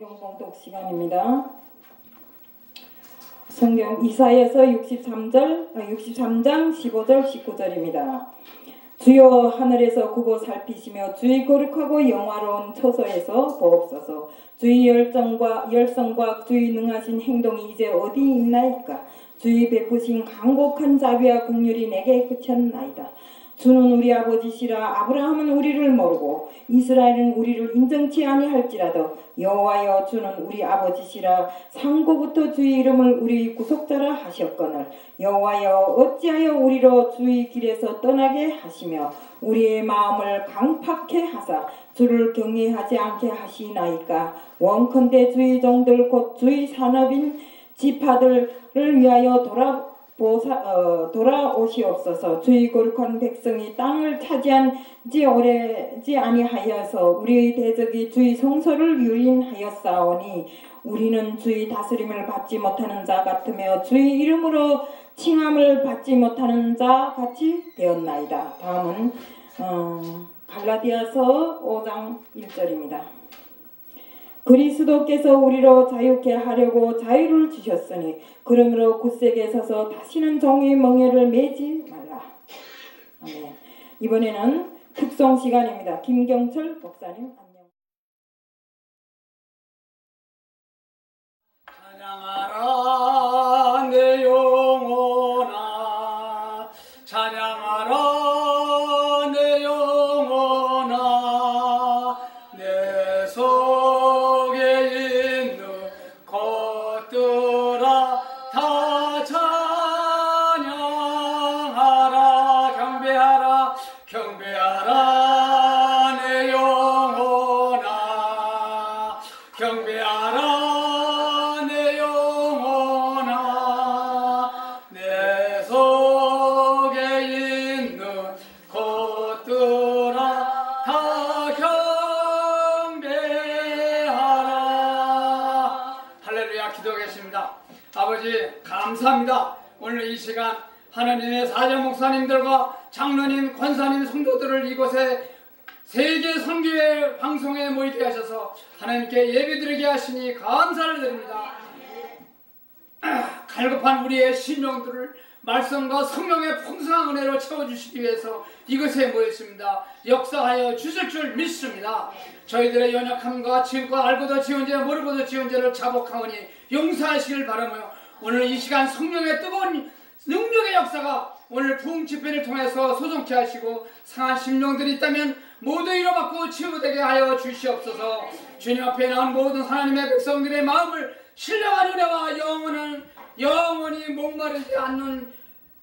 성경 봉독 시간입니다. 성경 이사야서 63장 15절 19절입니다. 주여 하늘에서 굽어 살피시며 주의 거룩하고 영화로운 처소에서 보옵소서. 주의 열성과 주의 능하신 행동이 이제 어디 있나이까. 주의 베푸신 강곡한 자비와 긍휼이 내게 그쳤나이다. 주는 우리 아버지시라. 아브라함은 우리를 모르고 이스라엘은 우리를 인정치 아니할지라도 여호와여 주는 우리 아버지시라. 상고부터 주의 이름을 우리 구속자라 하셨거늘 여호와여 어찌하여 우리로 주의 길에서 떠나게 하시며 우리의 마음을 강팍해 하사 주를 경외하지 않게 하시나이까. 원컨대 주의 종들 곧 주의 산업인 지파들을 위하여 돌아오시옵소서. 주의 거룩한 백성이 땅을 차지한 지 오래지 아니하여서 우리의 대적이 주의 성소를 유인하였사오니 우리는 주의 다스림을 받지 못하는 자 같으며 주의 이름으로 칭함을 받지 못하는 자 같이 되었나이다. 다음은 갈라디아서 5장 1절입니다. 그리스도께서 우리로 자유케 하려고 자유를 주셨으니 그러므로 굳세게 서서 다시는 종의 멍에를 매지 말라. 아멘. 이번에는 특송 시간입니다. 김경철 목사님 안녕. 찬양하라 내 영혼아 찬양하라 내 영혼아 내 속에 있는 것들아 다 찬양하라 경배하라 경배하라 내 영혼아 경배하라 아버지 감사합니다. 오늘 이 시간 하나님의 사자 목사님들과 장로님, 권사님, 성도들을 이곳에 세계 선교회 방송에 모이게 하셔서 하나님께 예배드리게 하시니 감사를 드립니다. 갈급한 우리의 심령들을 말씀과 성령의 풍성한 은혜로 채워주시기 위해서 이것에 모였습니다. 역사하여 주실 줄 믿습니다. 저희들의 연약함과 지금껏 알고도 지은 죄 모르고도 지은 죄를 자복하오니 용서하시길 바라며 오늘 이 시간 성령의 뜨거운 능력의 역사가 오늘 부흥 집회를 통해서 소송케 하시고 상한 심령들이 있다면 모두 이뤄받고 치유되게 하여 주시옵소서. 주님 앞에 나온 모든 하나님의 백성들의 마음을 신령한 은혜와 영원히 목마르지 않는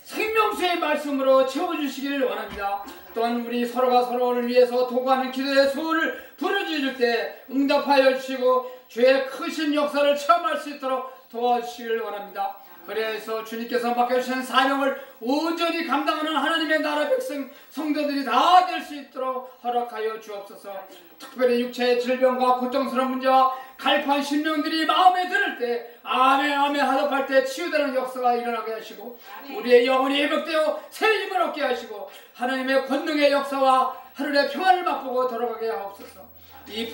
생명수의 말씀으로 채워주시기를 원합니다. 또한 우리 서로가 서로를 위해서 도구하는 기도의 소원을 부르짖을 때 응답하여 주시고 주의 크신 역사를 체험할 수 있도록 도와주시기를 원합니다. 그래서 주님께서 맡겨주신 사명을 온전히 감당하는 하나님의 나라 백성 성도들이 다 될 수 있도록 허락하여 주옵소서. 특별히 육체의 질병과 고통스러운 문제와 갈급한 심령들이 마음에 들을 때 아멘 아멘 하답할 때 치유되는 역사가 일어나게 하시고 우리의 영혼이 회복되어 새 힘을 얻게 하시고 하나님의 권능의 역사와 하늘의 평안을 맛보고 돌아가게 하옵소서. 이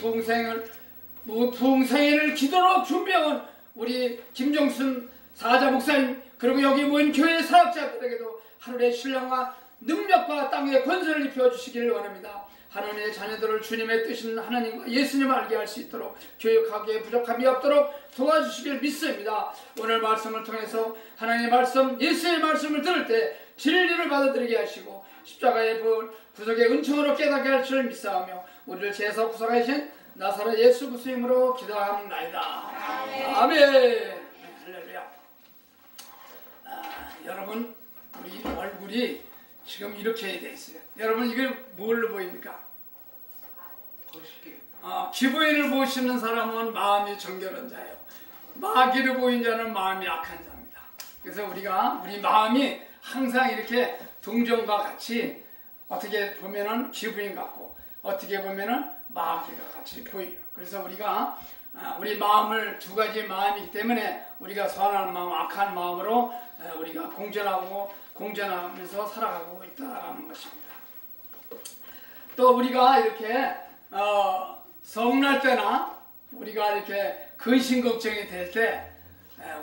부흥생애를 기도로 준비해온 우리 김정순 사자 목사님 그리고 여기 모인 교회 사역자들에게도 하늘의 신령과 능력과 땅의 권세를 입혀주시기를 원합니다. 하나님의 자녀들을 주님의 뜻인 하나님과 예수님을 알게 할 수 있도록 교육하기에 부족함이 없도록 도와주시길 믿습니다. 오늘 말씀을 통해서 하나님의 말씀 예수의 말씀을 들을 때 진리를 받아들이게 하시고 십자가의 구속의 은총으로 깨닫게 할 줄 믿사오며 우리를 죄에서 구속하신 나사렛 예수 그리스도 이름으로 기도합나이다. 아멘. 할렐루야. 여러분 우리 얼굴이 지금 이렇게 돼 있어요. 여러분 이게 뭘로 보입니까? 기부인을 보시는 사람은 마음이 정결한 자예요. 마귀를 보인 자는 마음이 악한 자입니다. 그래서 우리 마음이 항상 이렇게 동정과 같이 어떻게 보면은 기부인 같고 어떻게 보면은 마귀가 같이 보여요. 그래서 우리가 우리 마음을 두 가지 마음이기 때문에 우리가 선한 마음, 악한 마음으로 우리가 공존하면서 살아가고 있다라는 것입니다. 또 우리가 이렇게 성날 때나 우리가 이렇게 근심 걱정이 될 때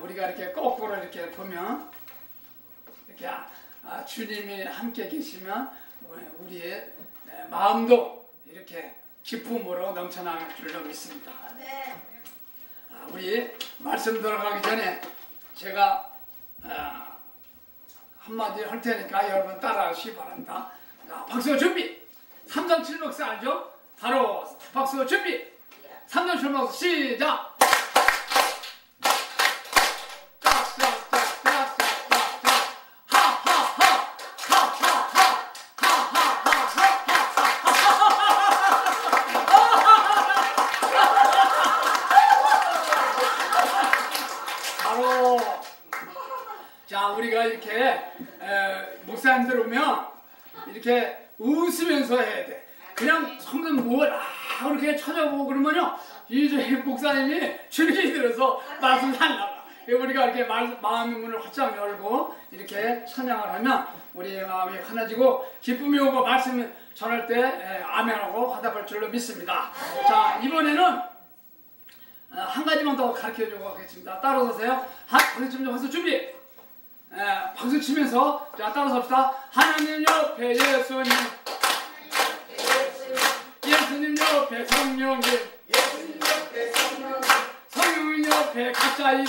우리가 이렇게 거꾸로 이렇게 보면 이렇게 주님이 함께 계시면 우리의 마음도 이렇게 기쁨으로 넘쳐나갈 줄로 믿습니다. 우리 말씀 들어가기 전에 제가 한마디 할 테니까 여러분 따라하시기 바랍니다. 박수 준비! 삼정칠목사 알죠? 바로 박수 준비! 삼정칠목사 시작! 자, 우리가 이렇게 목사님들 오면 이렇게 웃으면서 해야 돼. 그냥 성경 뭐라 그렇게 찾아보고 그러면요, 이제 목사님이 줄기 들어서 말씀을 안 나가. 우리가 이렇게 마음의 문을 활짝 열고 이렇게 찬양을 하면 우리의 마음이 환해지고 기쁨이 오고 말씀 전할 때 아멘하고 화답할 줄로 믿습니다. 자, 이번에는 한 가지만 더 가르쳐 주고 가겠습니다. 따라서세요. 박수 준비! 박수 치면서 자 따라서 합시다. 하나님 옆에 예수님, 예수님 옆에 성령님, 성령님 옆에 각자 이름,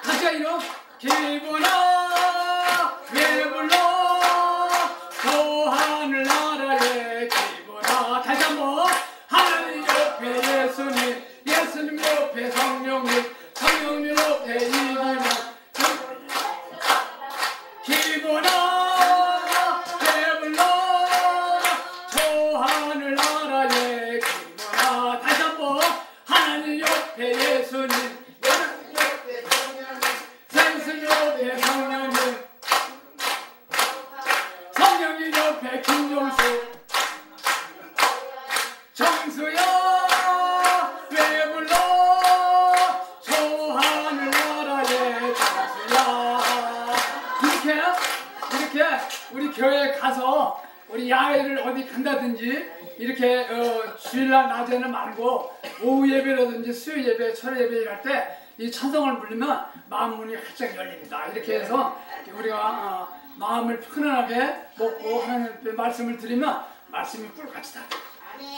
각자 이름 기분아 배불러 저 하늘나라에 기분아. 다시 한번. 하나님 옆에 예수님, 예수님 옆에 성령님, 성령님 옆에 이기만 기분아 배불러 저 하늘나라에 기분아. 다시 한번. 하나님 옆에 예수님, 예수님 옆에 성령님, 성령님 옆에 김종수, 정수야 왜 불러 저 하늘나라의 정수야. 이렇게 우리 교회에 가서 우리 야외를 어디 간다든지 이렇게 주일날 낮에는 말고 오후 예배라든지 수요 예배, 철회 예배 이럴 때 이 찬송을 부르면 마음 문이 활짝 열립니다. 이렇게 해서 우리가 마음을 편안하게 먹고 하나님의 말씀을 드리면 말씀이 꿀같이 다.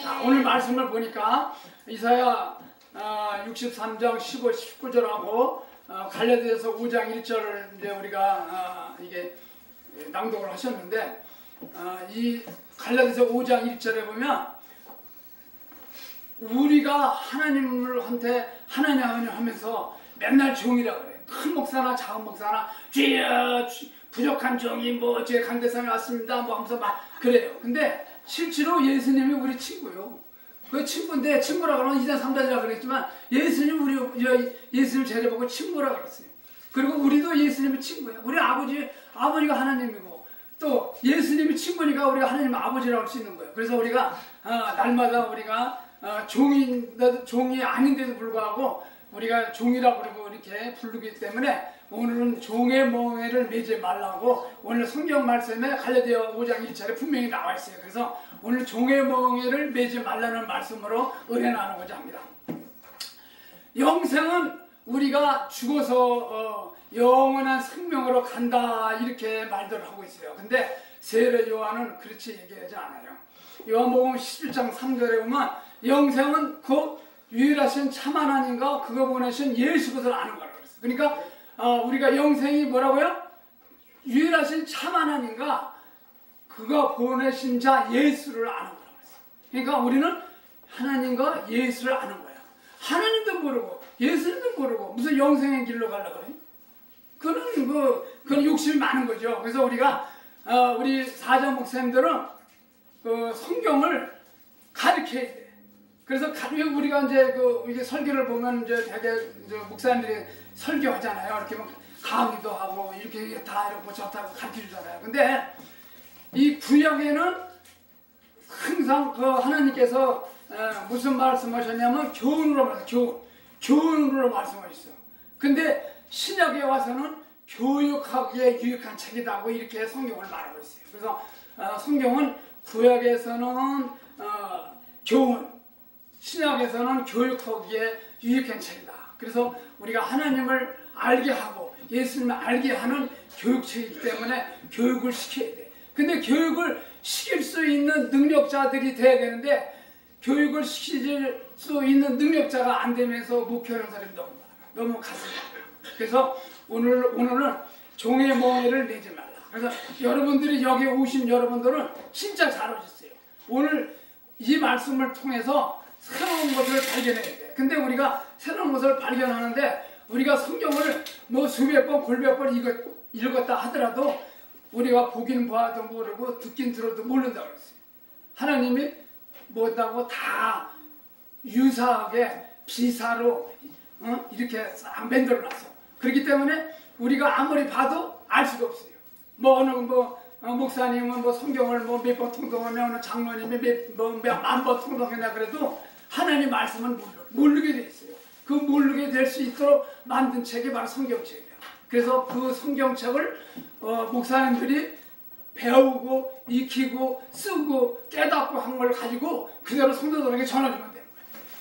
자, 오늘 말씀을 보니까 이사야 63장 15, 19절하고 갈라디아서 5장 1절을 이제 우리가 이게 낭독을 하셨는데 이 갈라디아서 5장 1절에 보면 우리가 하나님한테 하나님 하면서 맨날 종이라 그래. 큰 목사나 작은 목사나 주여 부족한 종이 뭐 제 강대상에 왔습니다 뭐 하면서 막 그래요. 근데 실제로 예수님이 우리 친구요. 그 친구인데 친구라 그러면 이단 삼단이라 그랬지만 예수님 우리 예수님 제자보고 친구라 그랬어요. 그리고 우리도 예수님의 친구야. 우리 아버지가 하나님이고 또 예수님이 친구니까 우리가 하나님 아버지라고 할 수 있는 거예요. 그래서 우리가 날마다 우리가 종이 아닌데도 불구하고 우리가 종이라고 그러고 이렇게 부르기 때문에 오늘은 종의 멍에를 매지 말라고 오늘 성경 말씀에 갈라디아 5장 1절에 분명히 나와 있어요. 그래서 오늘 종의 멍에를 매지 말라는 말씀으로 은혜 나누고자 합니다. 영생은 우리가 죽어서 영원한 생명으로 간다 이렇게 말들을 하고 있어요. 근데 세례 요한은 그렇지 얘기하지 않아요. 요한복음 11장 3절에 보면 영생은 그 유일하신 참 하나님과 그거 보내신 예수 그리스도를 아는 거라고 그랬어요. 그러니까 우리가 영생이 뭐라고요? 유일하신 참 하나님과 그가 보내신 자 예수를 아는 거라고 그랬어요. 그러니까 우리는 하나님과 예수를 아는 거야. 하나님도 모르고 예수님도 모르고 무슨 영생의 길로 가려고 그래? 그건 욕심이 많은 거죠. 그래서 우리가 우리 사장 목사님들은 그 성경을 가르쳐야 돼. 그래서 우리가 이제 이게 설교를 보면 이제 되게 목사님들이 설교하잖아요. 이렇게 막 강의도 하고 이렇게 다 이렇게 좋다 가르쳐 주잖아요. 근데 이 구약에는 항상 그 하나님께서 무슨 말씀하셨냐면 교훈으로 교훈으로 말씀하셨어요. 근데 신약에 와서는 교육하기에 유익한 책이라고 이렇게 성경을 말하고 있어요. 그래서 성경은 구약에서는 교훈, 신약에서는 교육하기에 유익한 책이다. 그래서 우리가 하나님을 알게 하고 예수님을 알게 하는 교육책이기 때문에 교육을 시켜야 돼. 근데 교육을 시킬 수 있는 능력자들이 돼야 되는데 교육을 시킬 수 있는 능력자가 안 되면서 목회하는 사람이 너무 많아. 너무 가슴이 아파. 그래서 오늘은 종의 멍에를 내지 말라. 그래서 여러분들이 여기 오신 여러분들은 진짜 잘 오셨어요. 오늘 이 말씀을 통해서 새로운 것을 발견해야 돼. 근데 우리가 새로운 것을 발견하는데 우리가 성경을 뭐 수백 번, 골백 번 읽었다 하더라도 우리가 보긴 봐도 모르고 듣긴 들어도 모른다고 그랬어요. 하나님이 뭐다고 다 유사하게 비사로 이렇게 싹 만들어놨어. 그렇기 때문에 우리가 아무리 봐도 알 수가 없어요. 뭐 어느 목사님은 뭐 성경을 뭐 몇 번 통독하면 어느 장로님이 몇만 번 통독했나 그래도 하나님 말씀은 모르게 돼 있어요. 그 모르게 될 수 있도록 만든 책이 바로 성경책이야. 그래서 그 성경책을 목사님들이 배우고 익히고 쓰고 깨닫고 한 걸 가지고 그대로 성도들에게 전해주면 되는 거예요.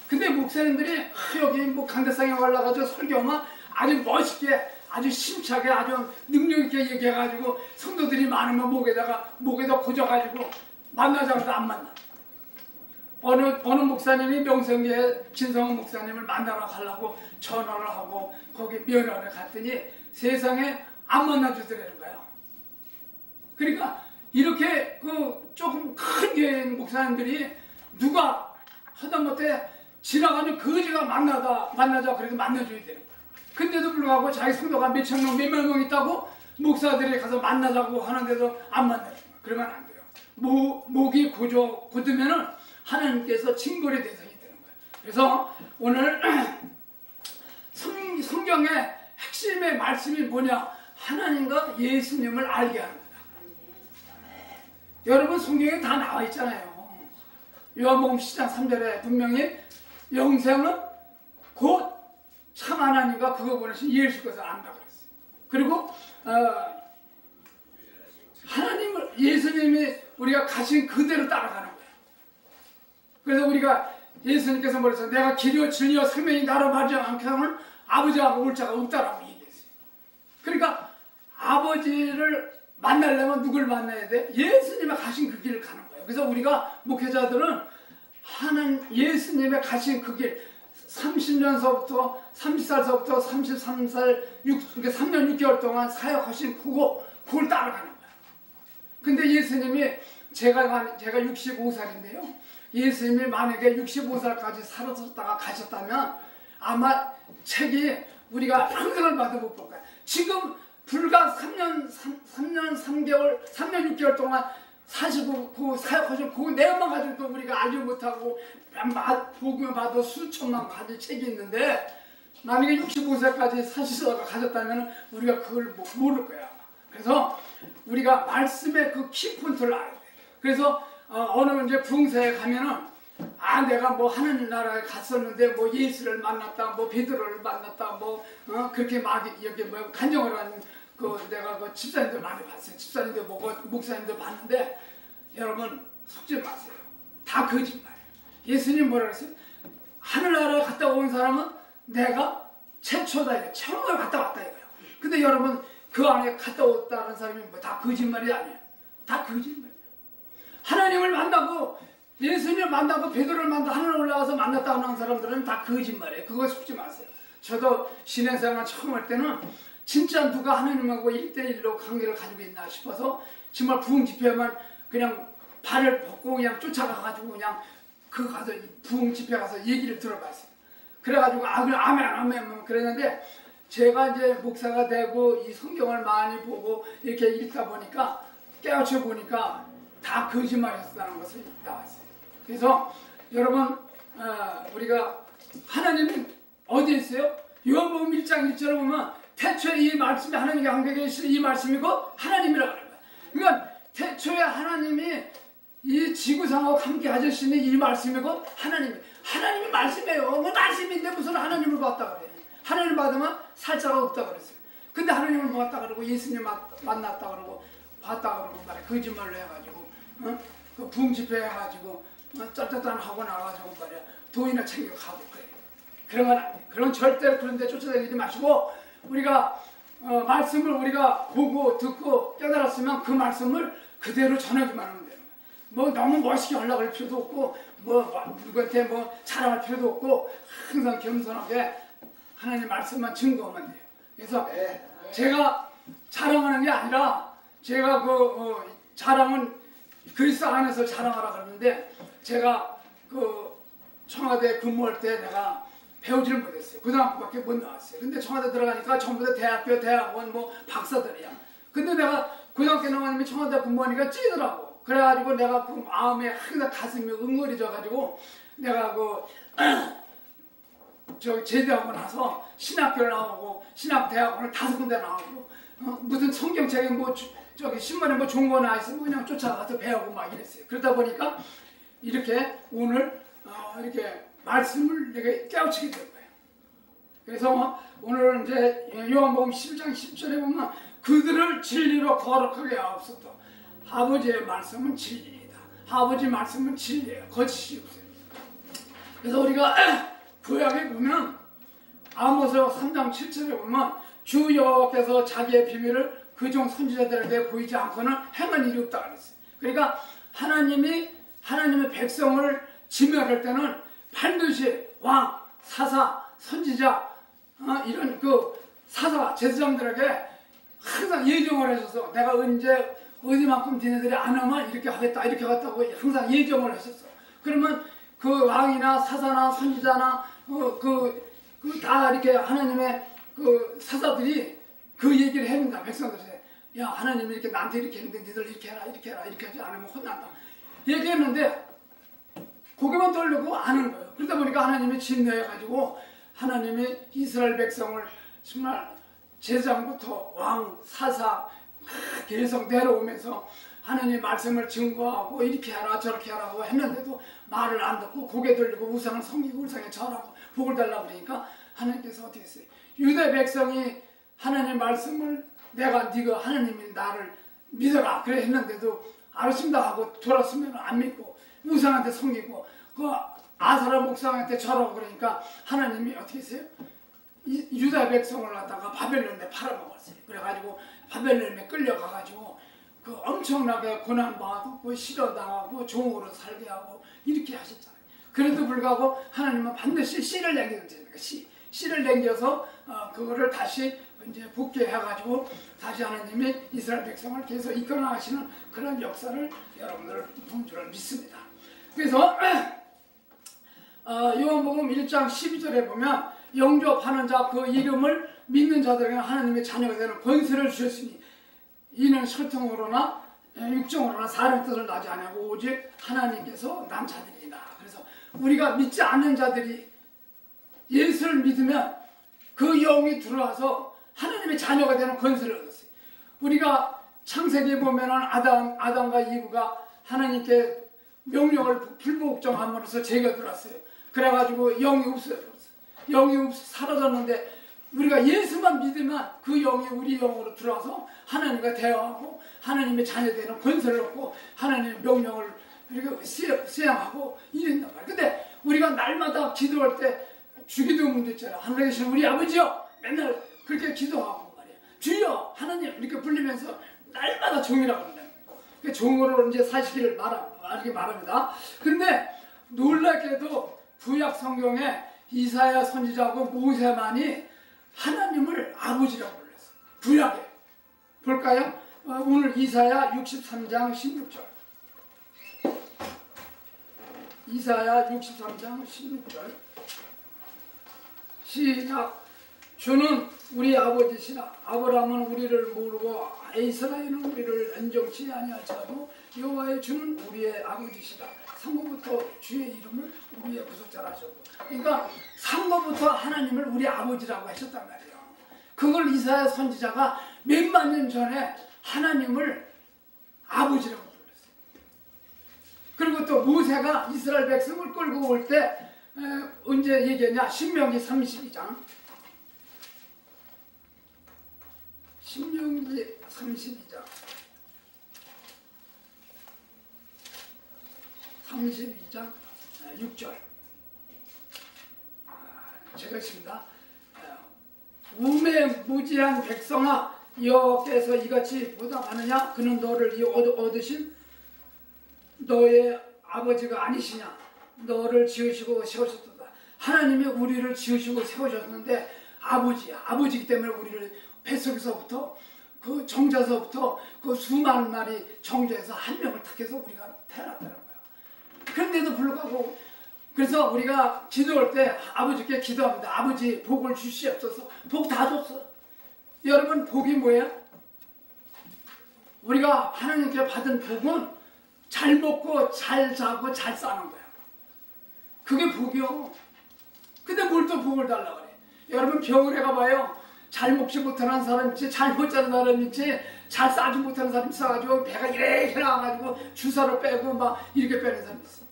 근데 목사님들이 여기 뭐 강대상에 올라가서 설교하면 아주 멋있게 아주 심차게 아주 능력 있게 얘기해가지고 성도들이 많으면 목에다 고져가지고 만나자고 해도 안 만나. 어느 목사님이 명성교회 진성훈 목사님을 만나러 가려고 전화를 하고 거기 면회를 갔더니 세상에 안 만나주더라는 거예요. 그러니까 이렇게 그 조금 큰 교회 목사님들이 누가 하다못해 지나가는 거지가 만나자 그래도 만나줘야 되는 거예요. 근데도 불구하고 자기 성도가 몇천 명, 몇만 명 있다고 목사들이 가서 만나자고 하는데도 안 만나요. 그러면 안 돼요. 목이 굳으면은 하나님께서 징벌의 대상이 되는 거예요. 그래서 오늘 성경의 핵심의 말씀이 뭐냐? 하나님과 예수님을 알게 하는 거다. 여러분 성경에 다 나와 있잖아요. 요한복음 10장 3절에 분명히 영생은 곧 참 하나님과 그거 보내신 예수 것을 안다 그랬어요. 그리고 예수님이 우리가 가신 그대로 따라가는 거예요. 그래서 우리가 예수님께서 뭐랬어요? 내가 길이요 진리요 생명이 나로 말하지 않게 하면 아버지하고 올 자가 없다라고 얘기했어요. 그러니까 아버지를 만나려면 누굴 만나야 돼? 예수님의 가신 그 길을 가는 거예요. 그래서 우리가 목회자들은 예수님의 가신 그 길 30년서부터 30살서부터 33살 그러니까 3년 6개월 동안 사역하신 그걸 따라가는 거예요. 근데 예수님이 제가 65살인데요. 예수님이 만약에 65살까지 살았다가 가셨다면 아마 책이 우리가 평생을 봐도 못 볼 거예요. 지금 불과 3년 6개월 동안 사시고 그 사역하신 그 내용만 가지고도 우리가 알지 못하고 보기만 봐도 수천만 가지 책이 있는데 만약에 65세까지 사시다가 가셨다면 우리가 그걸 모를 거야. 그래서 우리가 말씀의 그 키포인트를 알아야 돼. 그래서 어느 이제 부흥사에 가면은 내가 뭐 하나님 나라에 갔었는데 뭐 예수를 만났다, 뭐 베드로를 만났다, 뭐 그렇게 막 여기 뭐 간증을 하는 내가 그 집사님들 많이 봤어요. 집사님들 보고 목사님들 봤는데 여러분 속지 마세요. 다 거짓말이에요. 예수님 뭐라 그랬어요? 하늘나라에 갔다 온 사람은 내가 최초다, 처음으로 갔다 왔다 이거예요. 근데 여러분 그 안에 갔다 왔다는 사람이 뭐 다 거짓말이 아니에요. 다 거짓말이에요. 하나님을 만나고 예수님을 만나고 베드로를 만나고 하늘 올라가서 만났다 하는 사람들은 다 거짓말이에요. 그거 속지 마세요. 저도 신앙생활 처음 할 때는 진짜 누가 하나님하고 1대1로 관계를 가지고 있나 싶어서 정말 부흥 집회만 그냥 발을 벗고 그냥 쫓아가가지고 그냥 가서 부흥 집회 가서 얘기를 들어봤어요. 그래가지고 그래 아멘 그랬는데 제가 이제 목사가 되고 이 성경을 많이 보고 이렇게 읽다 보니까 깨우쳐 보니까 다 거짓말이었다는 것을 나왔어요. 그래서 여러분 우리가 하나님이 어디 있어요? 요한복음 1장 1절을 보면 태초에 이 말씀이 하나님과 함께 계신 이 말씀이고 하나님이라고 하는 거예요. 그러니까 태초에 하나님이 이 지구상하고 함께 하시는 이 말씀이고 하나님이 말씀이에요. 뭐 말씀인데 무슨 하나님을 봤다 그래. 하나님을 받으면 살자가 없다 그랬어요. 근데 하나님을 봤다 그러고 예수님 만났다 그러고 봤다 그러고 말이야. 거짓말로 해가지고 그 부흥 집회 해가지고 짤짤한 하고 나가지고 말이야. 돈이나 챙겨 가고 그래요. 그런 건 아니에요. 그런 절대로 그런 데 쫓아다니지 마시고 우리가 말씀을 우리가 보고 듣고 깨달았으면 그 말씀을 그대로 전하기만 하면 되는 거예요. 뭐 너무 멋있게 하려고 할 필요도 없고 뭐 누구한테 뭐 자랑할 필요도 없고 항상 겸손하게 하나님 말씀만 증거하면 돼요. 그래서 제가 자랑하는 게 아니라 제가 자랑은 그리스도 안에서 자랑하라 그러는데 제가 청와대 근무할 때 내가 배우지를 못했어요. 고등학교밖에 못 나왔어요. 근데 청와대 들어가니까 전부 다 대학교, 대학원, 뭐 박사들이야. 근데 내가 고등학교 나가면 청와대 근무하니까 찌더라고. 그래가지고 내가 그 마음에 항상 가슴이 응어리져가지고 내가 제대하고 나서 신학교를 나오고 신학대학원을 5군데 나오고 무슨 성경책에 뭐 신문에 뭐 좋은 거 나와 있으면 그냥 쫓아가서 배우고 막 이랬어요. 그러다 보니까 이렇게 오늘 이렇게 말씀을 내가 깨우치게 된 거예요. 그래서 오늘 이제 요한복음 11장 10절에 보면 그들을 진리로 거룩하게 하옵소서. 아버지의 말씀은 진리이다. 아버지 말씀은 진리예요. 거짓이 없어요. 그래서 우리가 구약에 보면 아모스 3장 7절에 보면 주 여호와께서 자기의 비밀을 그종 선지자들에게 보이지 않고는 행한 일이 없다 그랬어요. 그러니까 하나님의 백성을 지멸할 때는 반드시 왕, 사사, 선지자 이런 사사, 제사장들에게 항상 예정을 하셔서 내가 언제 어디만큼 니네들이 안 하면 이렇게 하겠다 이렇게 하겠다고 항상 예정을 하셨어. 그러면 그 왕이나 사사나 선지자나 다 이렇게 하나님의 사사들이 그 얘기를 합니다. 백성들한테 야 하나님이 이렇게 나한테 이렇게 했는데 니들 이렇게 해라 이렇게 해라 이렇게 하지 않으면 혼난다 얘기했는데 고개만 돌리고 안 하는 거예요. 그러다 보니까 하나님이 진노해가지고 하나님이 이스라엘 백성을 정말 제사장부터 왕, 사사 계속 내려오면서 하나님의 말씀을 증거하고 이렇게 하라 저렇게 하라고 했는데도 말을 안 듣고 고개 돌리고 우상을 섬기고 우상에 절하고 복을 달라고 그러니까 하나님께서 어떻게 했어요? 유대 백성이 하나님의 말씀을 네가 하나님이 나를 믿어라 그래 했는데도 알았습니다 하고 돌았으면 안 믿고 우상한테 섬기고 아사라 목상한테 절하고 그러니까 하나님이 어떻게 했어요? 유다 백성을 갖다가 바벨론에 팔아먹었어요. 그래가지고 바벨론에 끌려가가지고 엄청나게 고난받고 실어당하고 종으로 살게 하고 이렇게 하셨잖아요. 그래도 불구하고 하나님은 반드시 씨를 남겨주세요. 씨를 남겨서 그거를 다시 이제 복귀해가지고 다시 하나님이 이스라엘 백성을 계속 이끌어나가시는 그런 역사를 여러분들 본 줄을 믿습니다. 그래서 요한복음 1장 12절에 보면 영접하는 자 그 이름을 믿는 자들에게 하나님의 자녀가 되는 권세를 주셨으니 이는 혈통으로나 육정으로나 사람 뜻을 나지 아니하고 오직 하나님께서 난 자들이나. 그래서 우리가 믿지 않는 자들이 예수를 믿으면 그 영이 들어와서 하나님의 자녀가 되는 권세를 얻었어요. 우리가 창세기에 보면은 아담과 이브가 하나님께 명령을 불복종함으로써 죄가 들어왔어요. 그래가지고 영이 없어졌어요. 영이 사라졌는데 우리가 예수만 믿으면 그 영이 우리 영으로 들어와서 하나님과 대화하고 하나님의 자녀되는 권세를 얻고 하나님의 명령을 이렇게 수행하고 이런단 말이에요. 근데 우리가 날마다 기도할 때 주기도 문제 있잖아요. 하늘에 계신 우리 아버지요 맨날 그렇게 기도하고 말이에요. 주여 하나님 이렇게 불리면서 날마다 종이라고 한다는 거예요. 종으로 이제 사시기를 말합니다. 근데 놀랍게도 구약 성경에 이사야 선지자하고 모세만이 하나님을 아버지라고 불렀어요. 구약에 볼까요? 오늘 이사야 63장 16절. 이사야 63장 16절 시작. 주는 우리 아버지시라. 아브라함은 우리를 모르고 이스라엘은 우리를 인정치 아니할지라도 여호와의 주는 우리의 아버지시라. 상고부터 주의 이름을 우리의 구속자라 하셨고, 그러니까 상고부터 하나님을 우리 아버지라고 하셨단 말이에요. 그걸 이사야 선지자가 몇만 년 전에 하나님을 아버지라고 불렀어요. 그리고 또 모세가 이스라엘 백성을 끌고 올 때 언제 얘기했냐? 신명기 32장. 신명기 32장 6절 이것입니다. 우매무지한 백성아, 여호와께서 이같이 보답하느냐? 그는 너를 얻으신 너의 아버지가 아니시냐? 너를 지으시고 세우셨도다. 하나님이 우리를 지으시고 세우셨는데 아버지야. 아버지이기 때문에 우리를 뱃속에서부터 그 정자서부터 그 수많은 마리 정자에서 한 명을 택해서 우리가 태어났다는 거야. 그런데도 불구하고 그래서 우리가 기도할 때 아버지께 기도합니다. 아버지 복을 주시옵소서. 복 다 줬어. 여러분 복이 뭐예요? 우리가 하나님께 받은 복은 잘 먹고 잘 자고 잘 사는 거야. 그게 복이요. 근데 뭘 또 복을 달라고 그래. 여러분 병원에 가봐요. 잘 먹지 못하는 사람 있지, 잘 못 자는 사람 있지, 잘 싸지 못하는 사람 있어가지고 배가 이렇게 나와가지고 주사를 빼고 막 이렇게 빼는 사람 있어.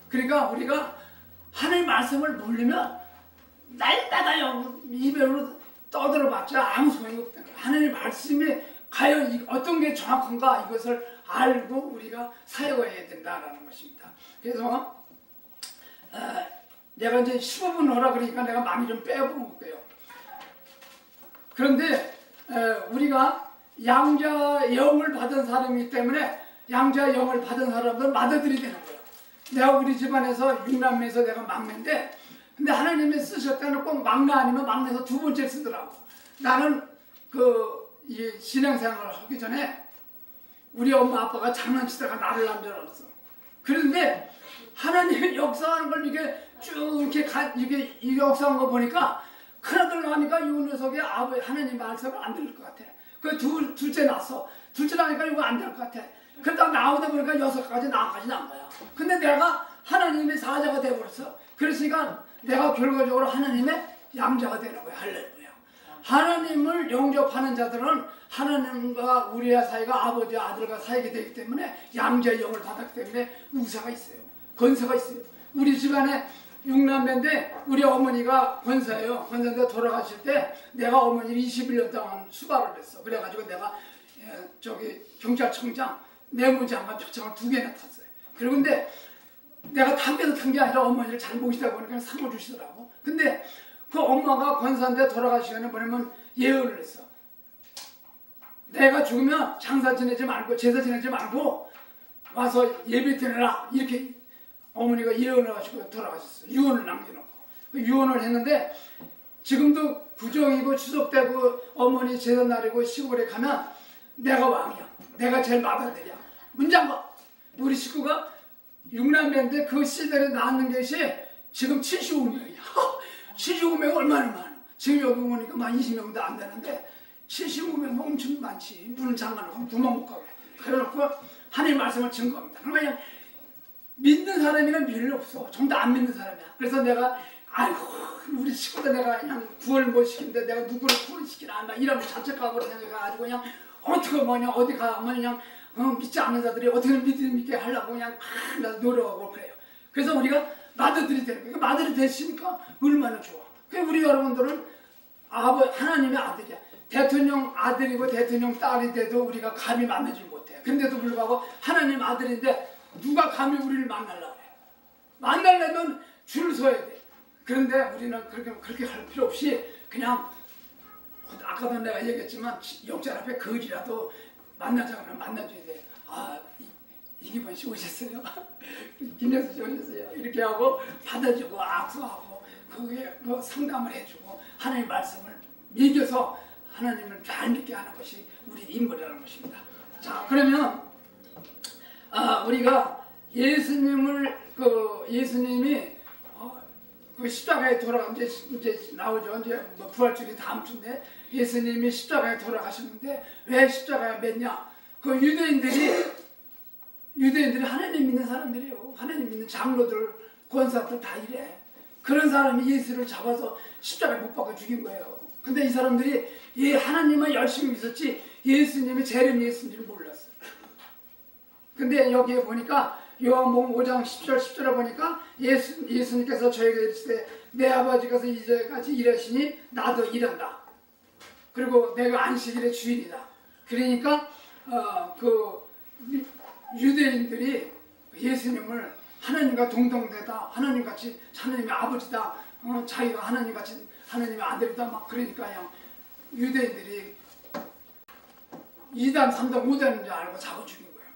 그러니까 우리가 하나님 말씀을 모르면 날마다 입으로 떠들어봤자 아무 소용이 없다는 거야. 하나님 말씀이 과연 어떤 게 정확한가 이것을 알고 우리가 사용해야 된다라는 것입니다. 그래서 내가 이제 15분 하라 그러니까 내가 많이 좀 빼볼게요. 그런데 우리가 양자 영을 받은 사람이기 때문에 양자 영을 받은 사람들은 맏아들이 되는 거예요. 내가 우리 집안에서 6남매에서 내가 막내인데 근데 하나님이 쓰셨다는 꼭 막내 아니면 막내에서 두 번째 쓰더라고. 나는 이 신앙생활을 하기 전에 우리 엄마 아빠가 장난치다가 나를 낳은 줄 알았어. 그런데 하나님이 역사하는 걸 이게 쭉 이렇게 이 역사한 거 보니까 큰아들 나니까 이 녀석이 하나님 말씀을 안 들을 것 같아. 그 둘째 낳았어. 둘째 나니까 이거 안 될 것 같아. 그러다 나오다 보니까 6가지 나까지 난 거야. 근데 내가 하나님의 사자가 돼버렸어. 그랬으니까 내가 결과적으로 하나님의 양자가 되는 거야. 할렐루야. 하나님을 영접하는 자들은 하나님과 우리의 사이가 아버지와 아들과 사이가 되기 때문에 양자의 영을 받았기 때문에 우사가 있어요. 권세가 있어요. 우리 집안에 6남매인데 우리 어머니가 권사예요. 권사인데 돌아가실 때 내가 어머니를 21년 동안 수발을 했어. 그래가지고 내가 경찰청장 내무장관 표창을 2개나 탔어요. 그리고 근데 내가 탑에서 탄 게 아니라 어머니를 잘 모시다 보니까 상을 주시더라고. 근데 그 엄마가 권사인데 돌아가시기에는 뭐냐면 예언을 했어. 내가 죽으면 장사 지내지 말고 제사 지내지 말고 와서 예배 드려라. 이렇게 어머니가 예언을 하시고 돌아가셨어요. 유언을 남겨놓고. 그 유언을 했는데 지금도 구정이고 추석 때고 어머니 제사 날이고 시골에 가면 내가 왕이야. 내가 제일 맏아들이야. 문장과 우리 식구가 6남매인데 그 시대에 낳는 것이 지금 75명이야. 75명 얼마나 많아. 지금 여기 오니까 만 20명도 안 되는데 75명 엄청 많지. 문을 잠가놓고 구멍 못 가게. 그래놓고 하나님 말씀을 증거합니다. 그러면 믿는 사람이란 별로 없어. 전부 다 안 믿는 사람이야. 그래서 내가 아이고 우리 식구들 내가 그냥 구원을 못 시키는데 내가 누구를 구원시키나 막 이러면 자책하고 생각해가지고 그냥 어떻게 뭐냐 어디 가면 그냥 믿지 않는 자들이 어떻게 믿음 있게 하려고 그냥 막 노력하고 그래요. 그래서 우리가 맏아들이 되는 거예요. 맏아들이 됐으니까 얼마나 좋아. 그러니까 우리 여러분들은 하나님의 아들이야. 대통령 아들이고 대통령 딸이 돼도 우리가 감히 만나지 못해. 근데도 불구하고 하나님 아들인데 누가 감히 우리를 만나려고 해. 만나려면 줄 서야 돼. 그런데 우리는 그렇게 할 필요 없이 그냥 아까도 내가 얘기했지만 역자 앞에 거지라도 만나자 그러면 만나줘야 돼. 이기범 씨 오셨어요? 김영수 씨 오셨어요? 이렇게 하고 받아주고 악수하고 그게 상담을 해주고 하나님의 말씀을 믿어서 하나님을 잘 믿게 하는 것이 우리 임무라는 것입니다. 자, 그러면 우리가 예수님이 그 십자가에 이제 나오죠. 이제 뭐 부활절이 다음 주인데 예수님이 십자가에 돌아가셨는데 왜 십자가에 맸냐? 그 유대인들이 하나님 믿는 사람들이에요. 하나님 믿는 장로들, 권사들 다 이래. 그런 사람이 예수를 잡아서 십자가에 못 박아 죽인 거예요. 근데 이 사람들이 하나님은 열심히 믿었지 예수님이 재림 예수님을 몰랐어요. 근데 여기에 보니까 요한복음 5장 10절 10절에 보니까 예수님께서 저에게 이르시되 내 아버지께서 이제까지 일하시니 나도 일한다. 그리고 내가 안식일의 주인이다. 그러니까 그 유대인들이 예수님을 하나님과 동등되다. 하나님같이 하나님의 아버지다. 자기가 하나님같이 하나님의 아들이다 막 그러니까 그냥 유대인들이 2단, 3단, 5단인 줄 알고 잡아 죽인 거예요.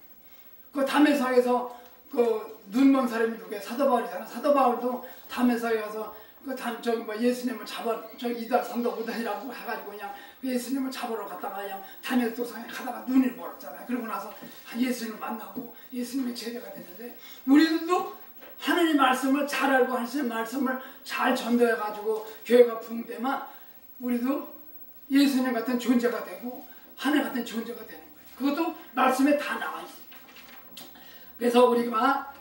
그 담에사에서 그 눈먼 사람이 누구야? 사도 바울이잖아. 사도 바울도 담에사에 가서 그 저기 뭐 예수님을 잡아 저기 2단, 3단, 5단이라고 해가지고 그냥 예수님을 잡으러 갔다가 그냥 담에사 도상에 가다가 눈을 멀었잖아요. 그러고 나서 예수님을 만나고 예수님의 제자가 됐는데 우리들도 하나님 말씀을 잘 알고 하나님 말씀을 잘 전도해가지고 교회가 붕대만 우리도 예수님 같은 존재가 되고 하나님 같은 존재가 되는 거예요. 그것도 말씀에 다 나와 있어요. 그래서 우리가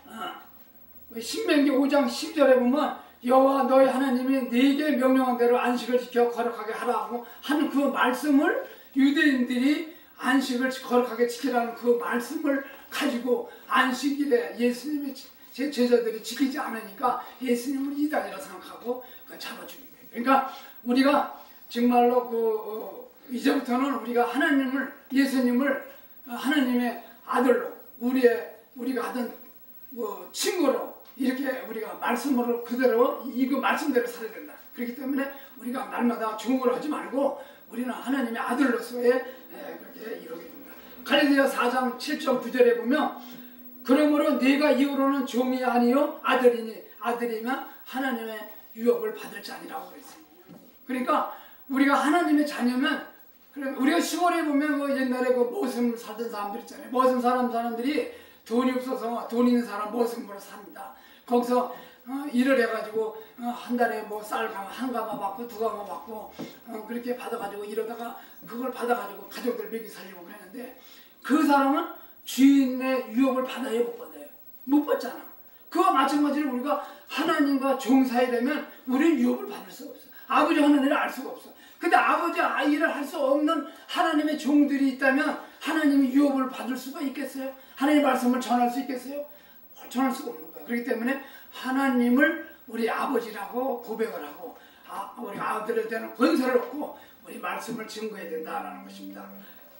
신명기 5장 10절에 보면 여호와 너희 하나님이 네게 명령한 대로 안식을 지켜 거룩하게 하라고 하는 그 말씀을 유대인들이 안식을 거룩하게 지키라는 그 말씀을 가지고 안식일에 예수님의 제자들이 지키지 않으니까 예수님을 이단이라 생각하고 잡아 죽인 거예요. 그러니까 우리가 정말로 이제부터는 우리가 하나님을 예수님을 하나님의 아들로 우리가 하던 친구로 이렇게 우리가 말씀으로 그대로 이거 말씀대로 살아야 된다. 그렇기 때문에 우리가 날마다 중국을 하지 말고 우리는 하나님의 아들로서의 그렇게 이루게 됩니다. 갈라디아 4장 7절 9절에 보면 그러므로 네가 이후로는 종이 아니요 아들이면 하나님의 유업을 받을 자니라고 그랬어요. 그러니까 우리가 하나님의 자녀면 우리가 시골에 보면 그 옛날에 그 모섬 살던 사람들 있잖아요. 모섬 사람들이 돈이 없어서 돈 있는 사람 모섬으로 삽니다. 거기서 일을 해가지고 한 달에 뭐 쌀 한 가마 받고 두 가마 받고 그렇게 받아가지고 이러다가 그걸 받아가지고 가족들 먹이 살리고 그랬는데 그 사람은 주인의 유업을 받아요, 못 받아요? 못 받잖아. 그와 마찬가지로 우리가 하나님과 종사이려면 우리는 유업을 받을 수가 없어. 아버지 하나님을 알 수가 없어. 근데 아버지 일을 할 수 없는 하나님의 종들이 있다면 하나님의 유업을 받을 수가 있겠어요? 하나님의 말씀을 전할 수 있겠어요? 전할 수가 없는 거예요. 그렇기 때문에 하나님을 우리 아버지라고 고백을 하고 우리 아들에 대한 권세를 얻고 우리 말씀을 증거해야 된다는 것입니다.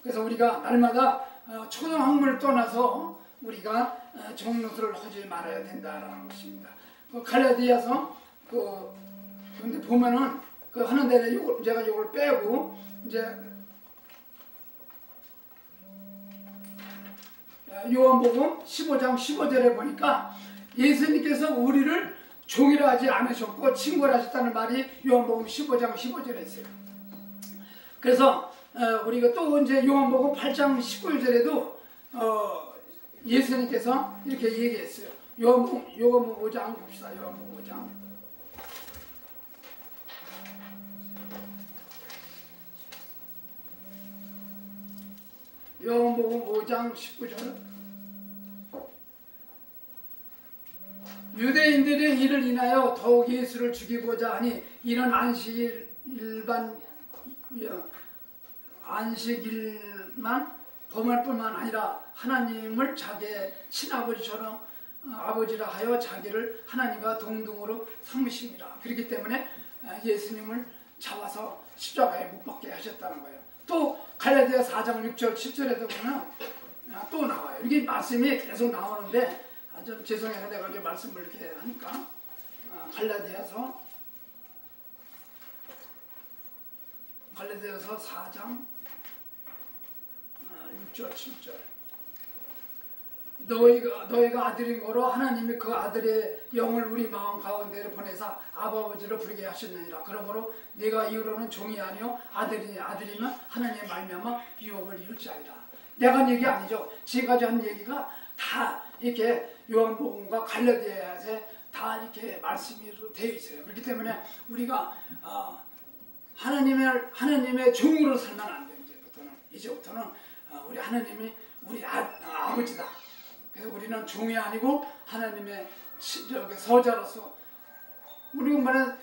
그래서 우리가 날마다 초등학문을 떠나서 우리가 종로들을 하지 말아야 된다는 것입니다. 갈라디아서 근데 보면은 하는 데는 제가 이걸 빼고 이제 요한복음 15장 15절에 보니까 예수님께서 우리를 종이라 하지 않으셨고 친구라 하셨다는 말이 요한복음 15장 15절에 있어요. 그래서 우리가 또 이제 요한복음 8장 19절에도 예수님께서 이렇게 얘기했어요. 요한복음 5장 봅시다. 요한복음 5장. 요한복음 5장 19절. 유대인들의 일을 인하여 더욱 예수를 죽이고자 하니 이는 안식일만 범할 뿐만 아니라 하나님을 자기의 친아버지처럼 아버지라 하여 자기를 하나님과 동등으로 삼으십니다. 그렇기 때문에 예수님을 잡아서 십자가에 못 박게 하셨다는 거예요. 또 갈라디아 4장 6절 7절에도 보면 또 나와요. 이게 말씀이 계속 나오는데 좀 죄송해요. 내가 이제 말씀을 이렇게 하니까 갈라디아서 4장 6절 7절 너희가 아들인 거로 하나님이 그 아들의 영을 우리 마음 가운데로 보내사 아버지로 부르게 하셨느니라. 그러므로 네가 이후로는 종이 아니요 아들이면 하나님의 말미암아 유업을 이룰 자리라. 내가 한 얘기 아니죠. 지금까지 한 얘기가 다 이렇게 요한복음과 갈라디아에 다 이렇게 말씀이 되어 있어요. 그렇기 때문에 우리가 하나님의 종으로 살면 안 돼요. 이제부터는 우리 하나님이 우리 아버지다. 그래서 우리는 종이 아니고 하나님의 서자로서 우리가 말하는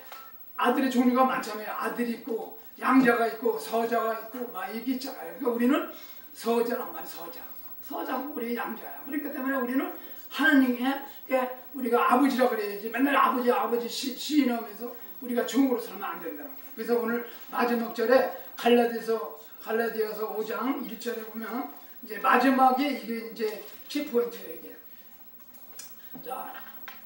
아들의 종류가 많잖아요. 아들이 있고 양자가 있고 서자가 있고 막 이게 있잖아요. 그러니까 우리는 서자란 말이에요. 서자고 우리 양자야. 그러니까 때문에 우리는 하나님께 우리가 아버지라 그래야지. 맨날 아버지 시인하면서 우리가 종으로 살면 안 된다. 그래서 오늘 마지막 절에 갈라디아서 5장 1절에 보면 이제 마지막에 이게 이제 키포인트예요. 이게. 자,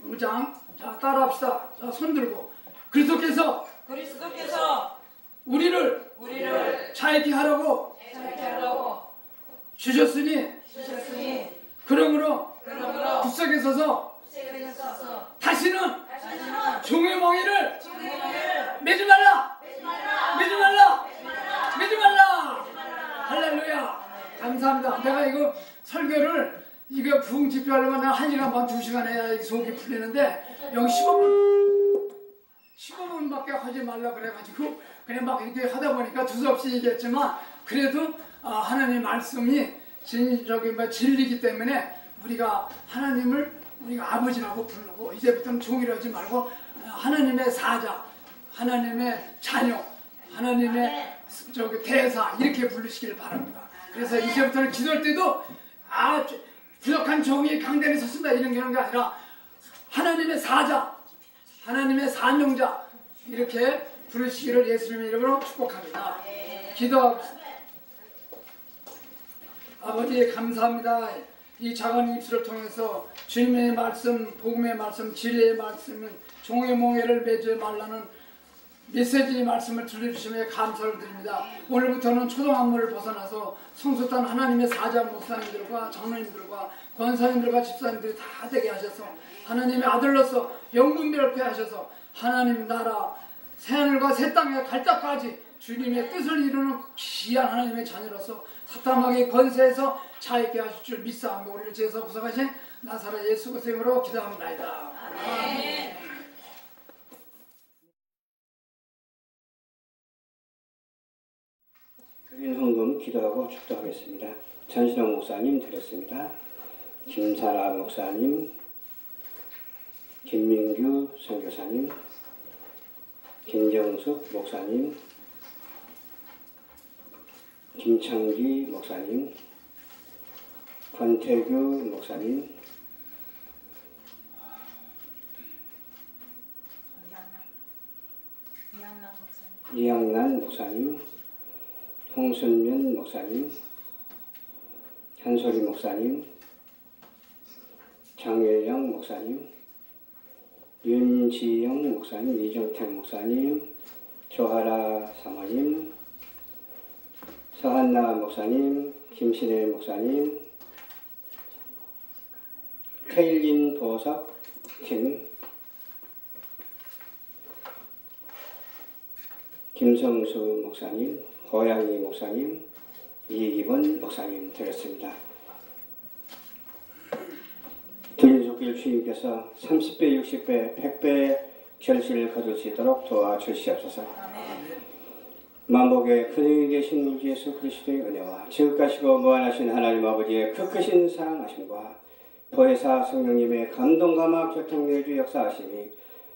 5장. 자, 따라합시다. 자, 손 들고. 그리스도께서 그리스도께서 우리를 자유케 하라고 주셨으니 그러므로 굳세게 서서 다시는 종의 멍에를 매지 말라. 할렐루야. 감사합니다. 내가 이거 설교를 이거 부흥 집회하려면 한 1시간 반 2시간 해야 속이 풀리는데 여기 15분밖에 하지 말라 그래가지고 그냥 막 이렇게 하다 보니까 두서없이 얘기했지만 그래도 하나님 말씀이 진리이기 때문에 우리가 하나님을 우리가 아버지라고 부르고 이제부터는 종이라 하지 말고 하나님의 사자, 하나님의 자녀, 하나님의 대사 이렇게 부르시길 바랍니다. 그래서 이제부터는 기도할 때도 부족한 종이 강단에 섰습니다 이런 게 아니라 하나님의 사자, 하나님의 사명자 이렇게 부르시기를 예수님의 이름으로 축복합니다. 기도합시다. 아버지 감사합니다. 이 작은 입술을 통해서 주님의 말씀, 복음의 말씀, 진리의 말씀은 종의 몽에를 매지 말라는 메시지 말씀을 들려주심에 감사를 드립니다. 오늘부터는 초등학문을 벗어나서 성숙한 하나님의 사자 목사님들과 장로님들과 권사님들과 집사님들이 다 되게 하셔서 하나님의 아들로서 영분별케 하셔서 하나님 나라 새하늘과 새 땅에 갈 때까지 주님의 뜻을 이루는 귀한 하나님의 자녀로서 사탄마귀의 권세에서 자유케 하실 줄 믿사오며 우리를 지어서 구속하신 나사렛 예수 그리스도의 이름으로 기도합니다. 아멘. 드린 헌금 기도하고 축도하겠습니다. 전신홍 목사님 드렸습니다. 김사라 목사님, 김민규 선교사님, 김정숙 목사님, 김창기 목사님, 권태규 목사님, 이양난 목사님, 홍순면 목사님, 한소리 목사님, 장혜영 목사님, 윤지영 목사님, 이정택 목사님, 조하라 사모님, 서한나 목사님, 김신혜 목사님, 태일린 보석 팀, 김성수 목사님, 고양이 목사님, 이기본 목사님 드렸습니다. 들려주길 주님께서 30배, 60배, 100배의 결실을 거둘 수 있도록 도와주시옵소서. 만복의 근육이 계신 우리 예수 그리스도의 은혜와 지극하시고 무한하신 하나님 아버지의 그 크신 사랑하심과 보혜사 성령님의 감동감화 교통내주 역사하심이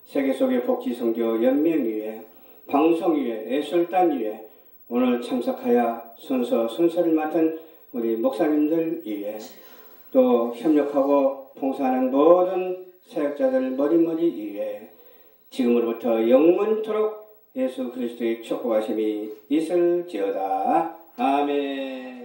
세계 속의 복지선교 연맹위에 방송위에 예술단 위에 오늘 참석하여 순서를 맡은 우리 목사님들 위에 또 협력하고 봉사하는 모든 사역자들 머리머리 위에 지금으로부터 영원토록 예수 그리스도의 축복하심이 있을지어다. 아멘.